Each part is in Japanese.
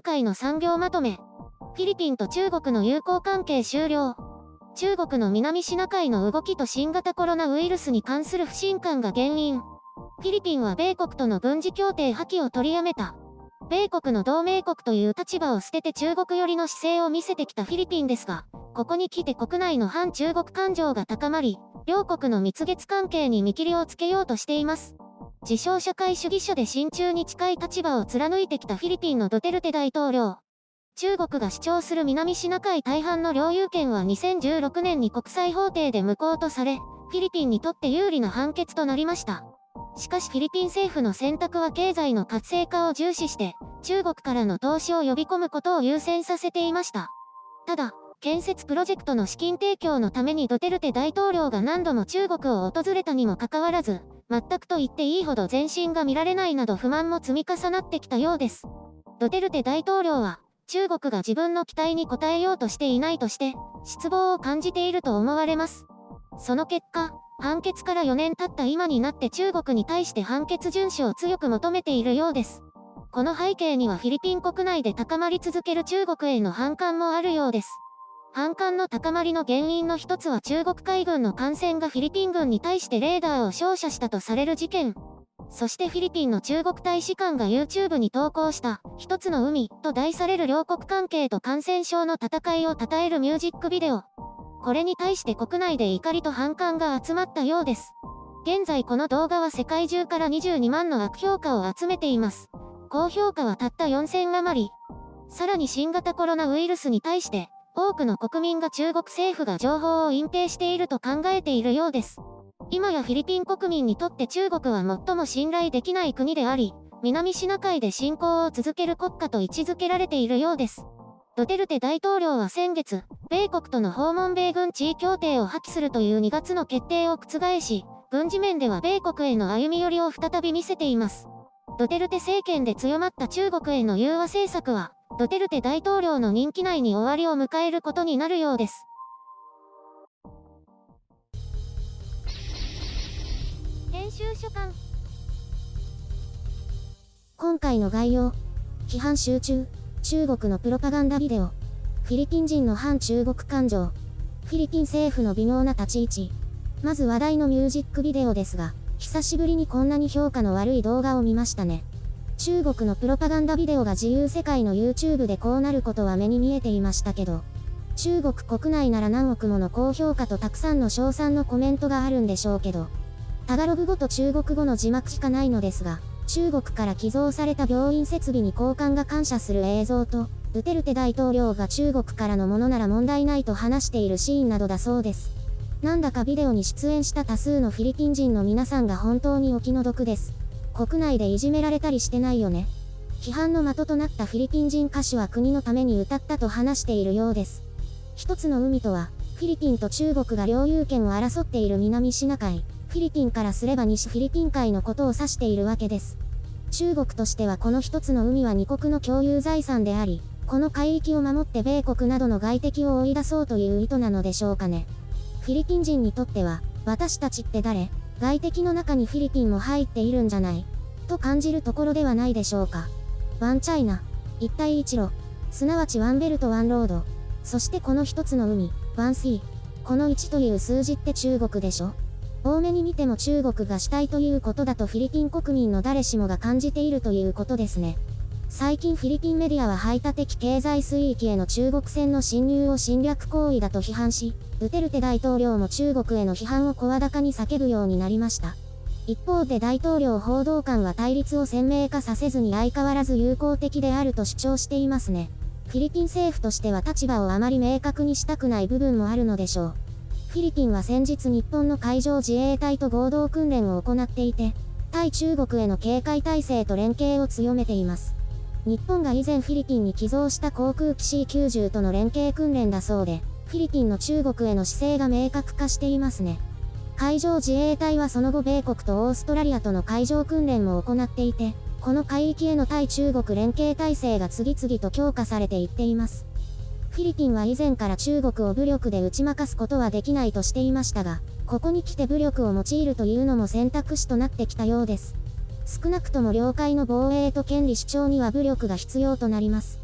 回の産業まとめ。フィリピンと中国の友好関係終了。中国の南シナ海の動きと新型コロナウイルスに関する不信感が原因。フィリピンは米国との軍事協定破棄を取りやめた。米国の同盟国という立場を捨てて中国寄りの姿勢を見せてきたフィリピンですが、ここに来て国内の反中国感情が高まり、両国の蜜月関係に見切りをつけようとしています。自称社会主義者で親中に近い立場を貫いてきたフィリピンのドゥテルテ大統領。中国が主張する南シナ海大半の領有権は2016年に国際法廷で無効とされ、フィリピンにとって有利な判決となりました。しかしフィリピン政府の選択は経済の活性化を重視して、中国からの投資を呼び込むことを優先させていました。ただ、建設プロジェクトの資金提供のためにドゥテルテ大統領が何度も中国を訪れたにもかかわらず、全くと言っていいほど前進が見られないなど不満も積み重なってきたようです。ドゥテルテ大統領は、中国が自分の期待に応えようとしていないとして、失望を感じていると思われます。その結果、判決から4年経った今になって中国に対して判決遵守を強く求めているようです。この背景にはフィリピン国内で高まり続ける中国への反感もあるようです。反感の高まりの原因の一つは中国海軍の艦船がフィリピン軍に対してレーダーを照射したとされる事件。そしてフィリピンの中国大使館が YouTube に投稿した一つの海と題される両国関係と感染症の戦いを称えるミュージックビデオ。これに対して国内で怒りと反感が集まったようです。現在この動画は世界中から22万の悪評価を集めています。高評価はたった4000余り。さらに新型コロナウイルスに対して多くの国民が中国政府が情報を隠蔽していると考えているようです。今やフィリピン国民にとって中国は最も信頼できない国であり、南シナ海で侵攻を続ける国家と位置づけられているようです。ドゥテルテ大統領は先月、米国との訪問米軍地位協定を破棄するという2月の決定を覆し、軍事面では米国への歩み寄りを再び見せています。ドゥテルテ政権で強まった中国への融和政策は、ドゥテルテ大統領の任期内に終わりを迎えることになるようです。編集所管。今回の概要。批判集中。中国のプロパガンダビデオ。フィリピン人の反中国感情。フィリピン政府の微妙な立ち位置。まず話題のミュージックビデオですが、久しぶりにこんなに評価の悪い動画を見ましたね。中国のプロパガンダビデオが自由世界の YouTube でこうなることは目に見えていましたけど、中国国内なら何億もの高評価とたくさんの称賛のコメントがあるんでしょうけど、タガログ語と中国語の字幕しかないのですが、中国から寄贈された病院設備に高官が感謝する映像と、ドゥテルテ大統領が中国からのものなら問題ないと話しているシーンなどだそうです。なんだかビデオに出演した多数のフィリピン人の皆さんが本当にお気の毒です。国内でいじめられたりしてないよね。批判の的となったフィリピン人歌手は国のために歌ったと話しているようです。一つの海とは、フィリピンと中国が領有権を争っている南シナ海。フィリピンからすれば西フィリピン海のことを指しているわけです。中国としてはこの一つの海は二国の共有財産であり、この海域を守って米国などの外敵を追い出そうという意図なのでしょうかね。フィリピン人にとっては、私たちって誰？外敵の中にフィリピンも入っているんじゃない？と感じるところではないでしょうか。ワンチャイナ、一帯一路、すなわちワンベルトワンロード、そしてこの一つの海、ワンシー、この1という数字って中国でしょ？多めに見ても中国が主体ということだとフィリピン国民の誰しもが感じているということですね。最近フィリピンメディアは排他的経済水域への中国船の侵入を侵略行為だと批判し、ドゥテルテ大統領も中国への批判を声高に叫ぶようになりました。一方で大統領報道官は対立を鮮明化させずに相変わらず友好的であると主張していますね。フィリピン政府としては立場をあまり明確にしたくない部分もあるのでしょう。フィリピンは先日日本の海上自衛隊と合同訓練を行っていて、対中国への警戒態勢と連携を強めています。日本が以前フィリピンに寄贈した航空機 C90 との連携訓練だそうで、フィリピンの中国への姿勢が明確化していますね。海上自衛隊はその後米国とオーストラリアとの海上訓練も行っていて、この海域への対中国連携態勢が次々と強化されていっています。フィリピンは以前から中国を武力で打ち負かすことはできないとしていましたが、ここに来て武力を用いるというのも選択肢となってきたようです。少なくとも領海の防衛と権利主張には武力が必要となります。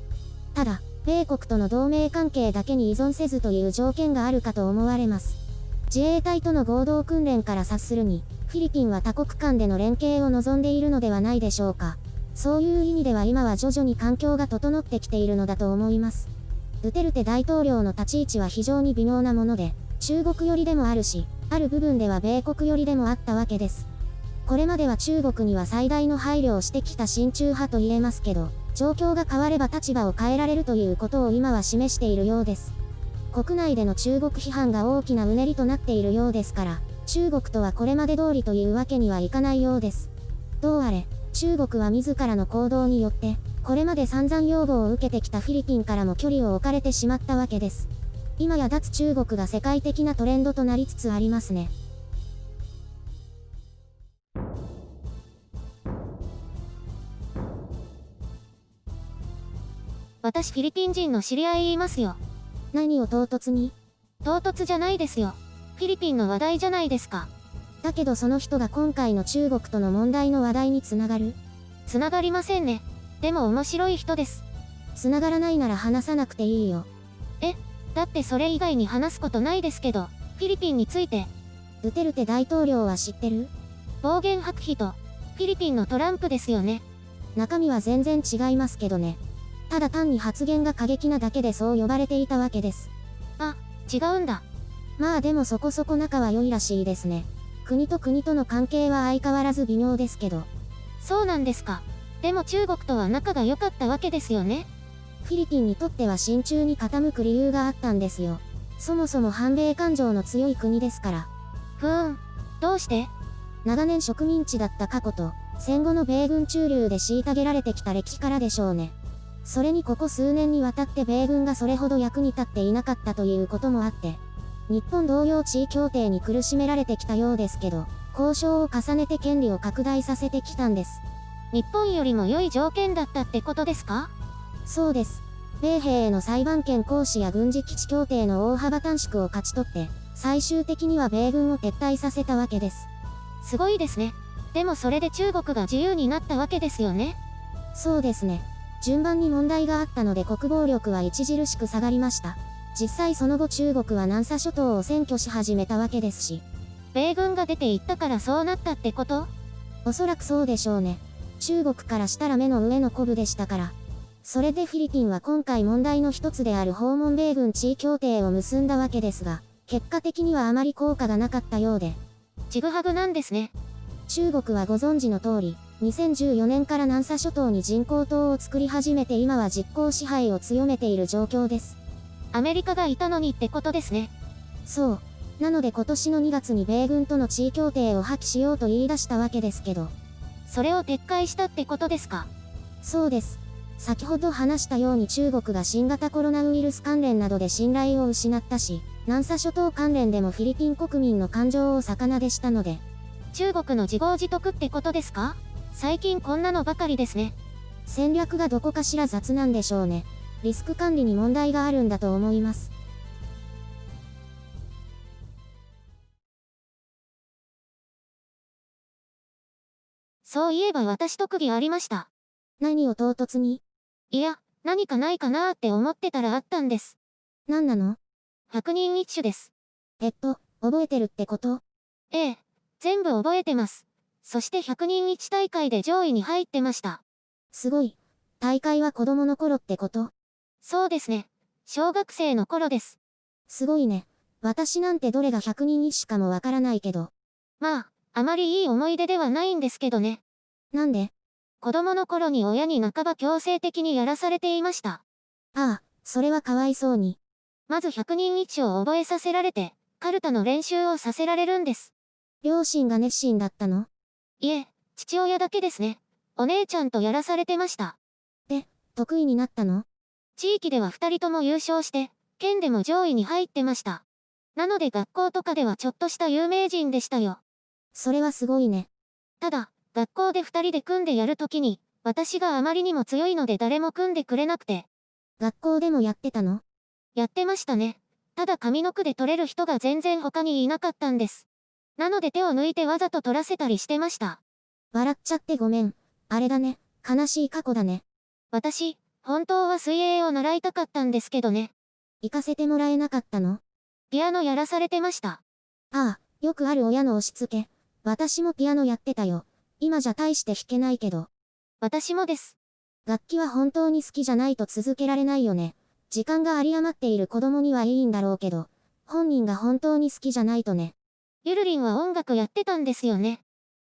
ただ、米国との同盟関係だけに依存せずという条件があるかと思われます。自衛隊との合同訓練から察するに、フィリピンは他国間での連携を望んでいるのではないでしょうか。そういう意味では今は徐々に環境が整ってきているのだと思います。ドゥテルテ大統領の立ち位置は非常に微妙なもので、中国寄りでもあるし、ある部分では米国寄りでもあったわけです。これまでは中国には最大の配慮をしてきた親中派と言えますけど、状況が変われば立場を変えられるということを今は示しているようです。国内での中国批判が大きなうねりとなっているようですから、中国とはこれまで通りというわけにはいかないようです。どうあれ、中国は自らの行動によって、これまで散々擁護を受けてきたフィリピンからも距離を置かれてしまったわけです。今や脱中国が世界的なトレンドとなりつつありますね。私フィリピン人の知り合いいますよ。何を唐突に？唐突じゃないですよ。フィリピンの話題じゃないですか。だけどその人が今回の中国との問題の話題につながる？つながりませんね。でも面白い人です。つながらないなら話さなくていいよ。だってそれ以外に話すことないですけど、フィリピンについて。ドゥテルテ大統領は知ってる？暴言吐く人、フィリピンのトランプですよね。中身は全然違いますけどね。ただ単に発言が過激なだけでそう呼ばれていたわけです。違うんだ。まあでもそこそこ仲は良いらしいですね。国と国との関係は相変わらず微妙ですけど。そうなんですか。でも中国とは仲が良かったわけですよね。フィリピンにとっては親中に傾く理由があったんですよ。そもそも反米感情の強い国ですから。どうして？長年植民地だった過去と、戦後の米軍駐留で虐げられてきた歴史からでしょうね。それにここ数年にわたって米軍がそれほど役に立っていなかったということもあって、日本同様地位協定に苦しめられてきたようですけど、交渉を重ねて権利を拡大させてきたんです。日本よりも良い条件だったってことですか？そうです。米兵への裁判権行使や軍事基地協定の大幅短縮を勝ち取って、最終的には米軍を撤退させたわけです。すごいですね。でもそれで中国が自由になったわけですよね。そうですね。順番に問題があったので国防力は著しく下がりました。実際その後中国は南沙諸島を占拠し始めたわけですし。米軍が出て行ったからそうなったってこと？おそらくそうでしょうね。中国からしたら目の上のコブでしたから。それでフィリピンは今回問題の一つである訪問米軍地位協定を結んだわけですが、結果的にはあまり効果がなかったようで。ちぐはぐなんですね。中国はご存知の通り、2014年から南沙諸島に人工島を作り始めて今は実効支配を強めている状況です。アメリカがいたのにってことですね。そう。なので今年の2月に米軍との地位協定を破棄しようと言い出したわけですけど。それを撤回したってことですか？そうです。先ほど話したように中国が新型コロナウイルス関連などで信頼を失ったし、南沙諸島関連でもフィリピン国民の感情を逆なでしたので。中国の自業自得ってことですか？最近こんなのばかりですね。戦略がどこかしら雑なんでしょうね。リスク管理に問題があるんだと思います。そういえば私特技ありました。何を唐突に？いや、何かないかなーって思ってたらあったんです。何なの？百人一首です。覚えてるってこと？ええ、全部覚えてます。そして百人一大会で上位に入ってました。すごい。大会は子供の頃ってこと？そうですね。小学生の頃です。すごいね。私なんてどれが百人一首かもわからないけど。まあ、あまりいい思い出ではないんですけどね。なんで？子供の頃に親に半ば強制的にやらされていました。ああ、それはかわいそうに。まず百人一首を覚えさせられて、カルタの練習をさせられるんです。両親が熱心だったの？いえ、父親だけですね。お姉ちゃんとやらされてました。で、得意になったの？地域では2人とも優勝して、県でも上位に入ってました。なので学校とかではちょっとした有名人でしたよ。それはすごいね。ただ、学校で2人で組んでやるときに、私があまりにも強いので誰も組んでくれなくて。学校でもやってたの？やってましたね。ただ上の句で取れる人が全然他にいなかったんです。なので手を抜いてわざと取らせたりしてました。笑っちゃってごめん。あれだね。悲しい過去だね。私、本当は水泳を習いたかったんですけどね。行かせてもらえなかったの？ピアノやらされてました。ああ、よくある親の押し付け。私もピアノやってたよ。今じゃ大して弾けないけど。私もです。楽器は本当に好きじゃないと続けられないよね。時間が有り余っている子供にはいいんだろうけど、本人が本当に好きじゃないとね。ゆるりんは音楽やってたんですよね。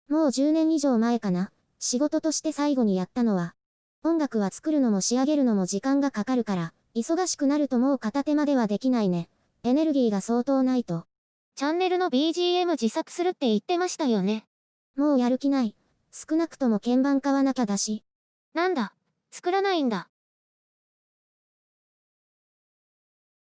もう10年以上前かな。仕事として最後にやったのは。音楽は作るのも仕上げるのも時間がかかるから、忙しくなるともう片手間ではできないね。エネルギーが相当ないと。チャンネルの BGM 自作するって言ってましたよね。もうやる気ない。少なくとも鍵盤買わなきゃだし。なんだ、作らないんだ。